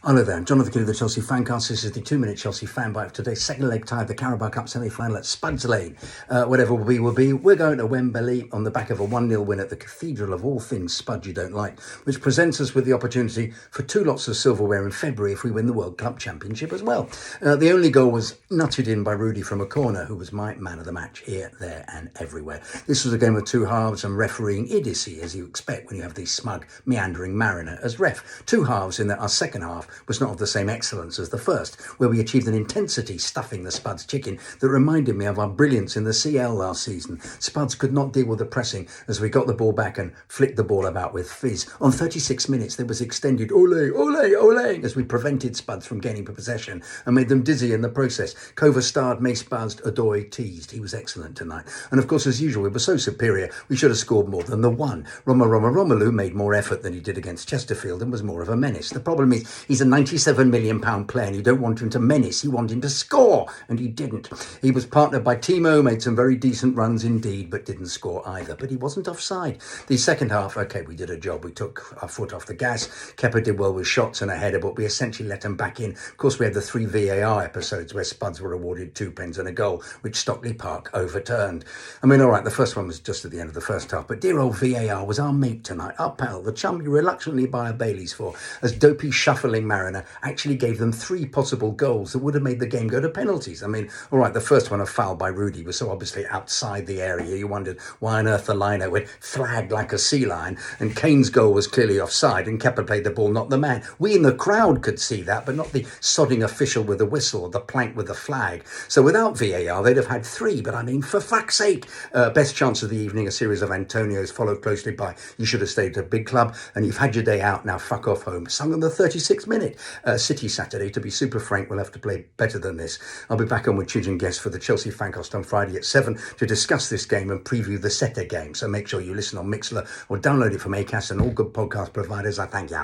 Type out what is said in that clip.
Hello there, I'm Jonathan Kidd of the Chelsea Fancast. This is the 2-minute Chelsea FanBite of today's second leg tie of the Carabao Cup semi-final at Spuds Lane. Whatever will be. We're going to Wembley on the back of a 1-0 win at the cathedral of all things Spud you don't like, which presents us with the opportunity for 2 lots of silverware in February if we win the World Club Championship as well. The only goal was nutted in by Rudi from a corner, who was my man of the match here, there and everywhere. This was a game of 2 halves and refereeing idiocy, as you expect when you have the smug, meandering Marriner as ref. 2 halves in that our second half was not of the same excellence as the first, where we achieved an intensity stuffing the Spuds chicken that reminded me of our brilliance in the CL last season. Spuds could not deal with the pressing as we got the ball back and flicked the ball about with fizz. On 36 minutes there was extended ole, ole, ole as we prevented Spuds from gaining possession and made them dizzy in the process. Kova starred, Mace buzzed, Odoi teased. He was excellent tonight. And of course, as usual, we were so superior we should have scored more than the one. Romelu made more effort than he did against Chesterfield and was more of a menace. The problem is he's a £97 million player and you don't want him to menace, you want him to score, and he didn't. He was partnered by Timo, made some very decent runs indeed, but didn't score either. But he wasn't offside. The second half, okay, we did a job. We took our foot off the gas. Kepa did well with shots and a header, but we essentially let him back in. Of course, we had the 3 VAR episodes where Spuds were awarded 2 pens and a goal, which Stockley Park overturned. I mean, all right, the first one was just at the end of the first half, but dear old VAR was our mate tonight, our pal, the chum you reluctantly buy a Baileys for, as dopey shuffling Marriner actually gave them 3 possible goals that would have made the game go to penalties. I mean, all right, the first one, a foul by Rudi, was so obviously outside the area. You wondered why on earth the liner went flagged like a sea lion, and Kane's goal was clearly offside, and Kepa played the ball, not the man. We in the crowd could see that, but not the sodding official with the whistle or the plank with the flag. So without VAR, they'd have had 3, but I mean, for fuck's sake. Best chance of the evening, a series of Antonios followed closely by you should have stayed at a big club, and you've had your day out, now fuck off home. Sung on the 36th minute. City Saturday, to be super frank, we'll have to play better than this. I'll be back on with Chidge guests for the Chelsea Fancast on Friday at 7 to discuss this game and preview the Seta game. So make sure you listen on Mixler or download it from Acast and all good podcast providers. I thank you.